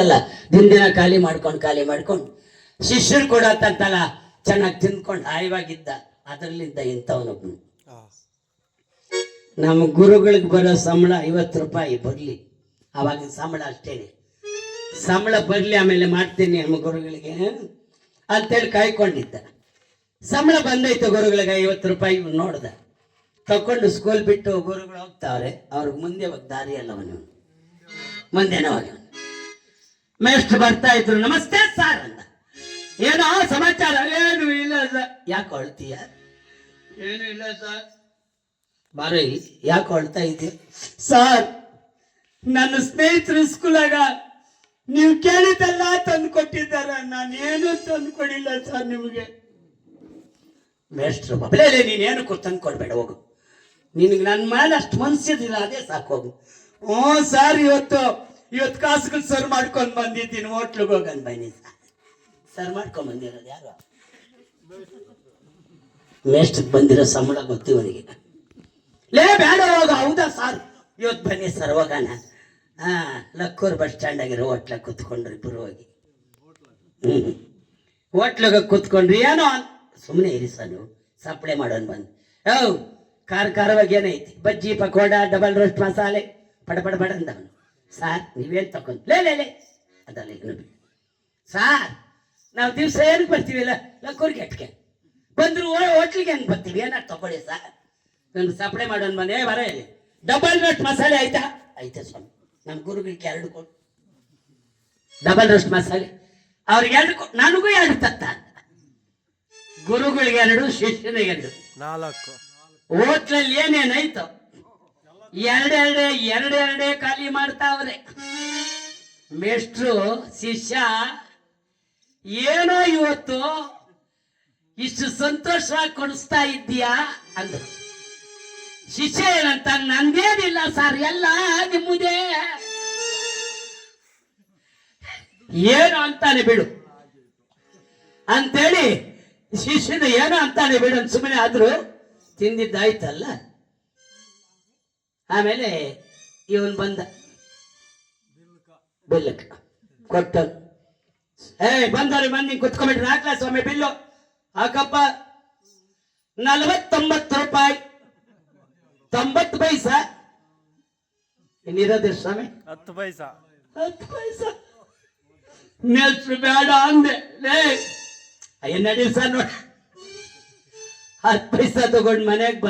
ಅಲ್ಲ ದಿನ ಖಾಲಿ ಮಾಡ್ಕೊಂಡು ಶಿಷ್ಯರು ಕೂಡ ತಂತಲ್ಲ ಚೆನ್ನಾಗಿ ತಿಂದ್ಕೊಂಡು ಹಾಯವಾಗಿದ್ದ. ಅದರಲ್ಲಿದ್ದ ಇಂಥವನೊಬ್ನು. ನಮ್ಮ ಗುರುಗಳಿಗೆ ಬರೋ ಸಂಬಳ 50 ರೂಪಾಯಿ ಬರ್ಲಿ, ಅವಾಗಿನ ಸಂಬಳ ಅಷ್ಟೇನೆ. ಸಂಬಳ ಬರ್ಲಿ ಆಮೇಲೆ ಮಾಡ್ತೀನಿ ನಮ್ಮ ಗುರುಗಳಿಗೆ ಅಂತೇಳಿ ಕಾಯ್ಕೊಂಡಿದ್ದ. ಸಂಬಳ ಬಂದೈತೆ ಗುರುಗಳಿಗೆ 50 ರೂಪಾಯಿ ನೋಡ್ದ, ತಕೊಂಡು ಸ್ಕೂಲ್ ಬಿಟ್ಟು ಗುರುಗಳು ಹೋಗ್ತಾವ್ರೆ. ಅವ್ರಿಗೆ ಮುಂದೆ ಹೋಗಿ ದಾರಿ ಅಲ್ಲವನು, ಮುಂದೆನೋ ಹೋಗ್ಯವನು. ಮೇಷ್ಟ್ರು ಬರ್ತಾ ಇದ್ರು. ನಮಸ್ತೆ ಸರ್ ಅಂತ. ಏನೋ ಸಮಾಚಾರ? ಏನು ಇಲ್ಲ ಸರ್. ಯಾಕೆ ಅಳ್ತೀಯ? ಏನು ಇಲ್ಲ ಸರ್. ಬಾರೋ ಇಲ್ಲಿ. ಯಾಕೆ ಅಳ್ತಾ ಇದೆಯಾ? ಸರ್, ನನ್ನ ಸ್ನೇಹಿತರು ಸ್ಕೂಲಾಗ ನೀವು ಕೇಳಿದ್ದೆಲ್ಲ ತಂದು ಕೊಟ್ಟಿದ್ದಾರ, ನಾನೇನು ತಂದು ಕೊಡಿಲ್ಲ ಸರ್ ನಿಮಗೆ. ಮೇಷ್ಟ್ರು ಬಬ್ಲೇ, ನೀನೇನು ತಂದು ಕೊಡ್ಬೇಡ, ಹೋಗು. ನಿನಗೆ ನನ್ನ ಮೇಲೆ ಅಷ್ಟು ಮನ್ಸಿದಿಲ್ಲ, ಅದೇ ಸಾಕು, ಹೋಗು. ಹ್ಞೂ ಸರ್, ಇವತ್ತು ಕಾಸುಗಳು ಸರ್ ಮಾಡ್ಕೊಂಡು ಬಂದಿದ್ದೀನಿ, ಹೋಟ್ಲಿಗೆ ಹೋಗಂದ್ ಬನ್ನಿ. ಸರ್ ಮಾಡ್ಕೊಂಡ್ ಬಂದಿರೋದು ಯಾರು? ಮೇಷ್ಟ್ರಿಗೆ ಬಂದಿರೋ ಸಂಬಳ ಗೊತ್ತಿವನಿಗೆ. ಲೇ ಬೇಡ ಹೋಗ. ಹೌದಾ ಸರ್, ಇವತ್ತು ಬನ್ನಿ ಸರ್ ಹೋಗೋಣ. ಲಕ್ಕೂರು ಬಸ್ ಸ್ಟ್ಯಾಂಡ್ ಆಗಿರೋ ಹೋಟ್ಲಾಗ ಕೂತ್ಕೊಂಡ್ರಿ ಇಬ್ಬರು ಹೋಗಿ. ಹೋಟ್ಲಾಗ ಕೂತ್ಕೊಂಡ್ರಿ. ಏನೋ ಸುಮ್ಮನೆ ಇರಿ ಸರ್, ನೀವು ಸಪ್ಲೈ ಮಾಡೋನ್ ಬಂದು. ಖಾರವಾಗಿ ಏನೈತಿ? ಬಜ್ಜಿ ಪಕೋಡ, ಡಬಲ್ ರೋಸ್ಟ್ ಮಸಾಲೆ, ಪಡ ಅಂದವನು. ಸಾರ್ ನೀವೇನು ತಗೊಂಡು ಲೇ ಅದಲ್ಲ ಈಗ ಸಾರ್, ನಾವು ದಿವಸ ಏನಕ್ಕೆ ಬರ್ತೀವಿಲ್ಲ ಲಕ್ಕೂರ್ಗೆ ಅಟ್ಕೆ ಬಂದ್ರು ಹೋಟ್ಲಿಗೆ ಹೆಂಗೆ ಬರ್ತೀವಿ? ಏನಾರು ತಗೊಳ್ಳಿ ಸಾರ್, ನಾನು ಸಪ್ಲೈ ಮಾಡೋನ್ ಬಂದೆ. ಬರ ಇಲ್ಲಿ ಡಬಲ್ ರೋಸ್ಟ್ ಮಸಾಲೆ ಆಯ್ತಾ? ಆಯ್ತಾ ಸ್ವಾಮಿ. ನಮ್ಮ ಗುರುಗಳಿಗೆ 2 ಕೊಡು ಡಬಲ್ ರೋಸ್ಟ್ ಮಸಾಲೆ. ಅವ್ರಿಗೆ 2 ಕೊಡು, ನನಗೂ 2 ತತ್ತ. ಗುರುಗಳಿಗೆ 2, ಶಿಷ್ಯನಿಗೆ 4. ಹೋಟ್ಲಲ್ಲಿ ಏನೇನಾಯ್ತು? ಎರಡೆರಡೇ ಖಾಲಿ ಮಾಡ್ತಾವ್ರೆ. ಮೇಷ್ಟ್ರು ಶಿಷ್ಯ ಏನೋ ಇವತ್ತು ಇಷ್ಟು ಸಂತೋಷವಾಗಿ ಕೊಡಿಸ್ತಾ ಇದ್ದೀಯಾ ಅಂದ್ರು. ಶಿಷ್ಯ ಏನಂತ, ನಂದೇನಿಲ್ಲ ಸರ್, ಎಲ್ಲ ನಿಮ್ಮದೇ. ಏನು ಅಂತಾನೆ ಬಿಡು ಅಂತೇಳಿ ಶಿಷ್ಯನ ಏನೋ ಅಂತಾನೆ ಬಿಡು ಅಂತ ಸುಮ್ಮನೆ ಆದ್ರು. ತಿಂದಿದ್ದಾಯ್ತಲ್ಲ. ಆಮೇಲೆ ಇವನ್ ಬಂದ, ಬಿಲ್ಲಕ್ಕ ಕೊಟ್ಟ. ಬಂದವ್ರಿ ಮಂದಿ ಕುತ್ಕೊಂಡ್ಬಿಟ್ರೆ ಹಾಕ್ಲ ಸ್ವಾಮಿ ಬಿಲ್ಲು ಹಾಕಪ್ಪ. 49 ರೂಪಾಯಿ 90 ಪೈಸಾ. ಇನ್ನಿರೋದಿಲ್ಲ ಸ್ವಾಮಿ 10 ಪೈಸಾ. 10 ಪೈಸಾ ಮೇಲ್ಸ್ರು ಬೇಡ ಅಂದೆ. ಅಯ್ಯ ನಡಿ ಸರ್ ನೋಡಿ. 10 ಪೈಸಾ ತಗೊಂಡು ಮನೆಗೆ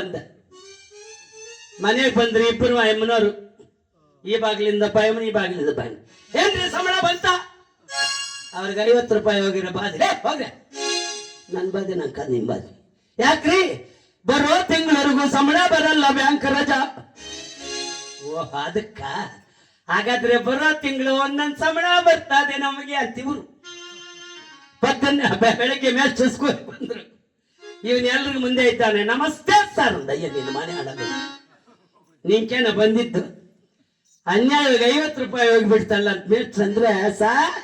ಬಂದ್ರಿ ಇಬ್ಬರು. ಅಮ್ಮನವರು ಈ ಬಾಗಿಲಿಂದ ಪಯಮನ, ಈ ಬಾಗಿಲಿಂದ ಪಯಮನ. ಏನ್ರಿ ಸಂಬಳ ಬಂತ? ಅವ್ರಿಗೆ 50 ರೂಪಾಯಿ ಹೋಗಿರೋ ಬಾದ್ರೆ ಹೋಗ್ರೆ. ನನ್ ಬಾದಿ ನಂಕ ನಿಮ್ ಬಾದಿ. ಯಾಕ್ರಿ? ಬರೋ ತಿಂಗಳವರೆಗೂ ಸಂಬಳ ಬರಲ್ಲ, ಬ್ಯಾಂಕ್ ರಜಾ. ಓ ಅದಕ್ಕ? ಹಾಗಾದ್ರೆ ಬರೋ ತಿಂಗಳು ಒಂದೊಂದ್ ಸಂಬಳ ಬರ್ತದೆ ನಮಗೆ ಅಂತಿವ್ರು. ಬೆಳಗ್ಗೆ ಮೇಲೆ ಚಸ್ಕೋ ಬಂದ್ರು. ಇವನ್ ಎಲ್ರಿಗೂ ಮುಂದೆ ಇದ್ದಾನೆ. ನಮಸ್ತೆ ಸರ್ ಅಂದ. ಅಯ್ಯ ನಿನ್ನ ಮನೆ ಹಾಳಾಗ ನೀನ್ಕೇನ ಬಂದಿದ್ದು? ಅನ್ಯಾಯವಾಗಿ 50 ರೂಪಾಯಿ ಹೋಗ್ಬಿಡ್ತಲ್ಲ ಅಂತ ಮೇಟ್ರಂದ್ರೆ. ಸಾರ್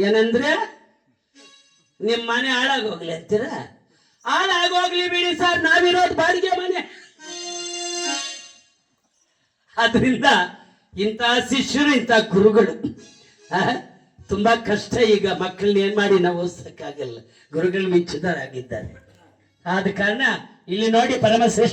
ಏನಂದ್ರೆ, ನಿಮ್ ಮನೆ ಹಾಳಾಗೋಗ್ಲಿ ಅಂತೀರ? ಹಾಳಾಗೋಗ್ಲಿ ಬಿಡಿ ಸರ್, ನಾವಿರೋದು ಬಾಡಿಗೆ ಮನೆ. ಆದ್ರಿಂದ ಇಂಥ ಶಿಷ್ಯರು, ಇಂಥ ಗುರುಗಳು ತುಂಬಾ ಕಷ್ಟ. ಈಗ ಮಕ್ಕಳನ್ನ ಏನ್ ಮಾಡಿ ನಾವು ಓದಿಸಕ್ಕಾಗಲ್ಲ, ಗುರುಗಳು ಮಿಂಚಿದರಾಗಿದ್ದಾರೆ. ಆದ ಕಾರಣ ಇಲ್ಲಿ ನೋಡಿ ಪರಮಶ್ರೇಷ್ಠ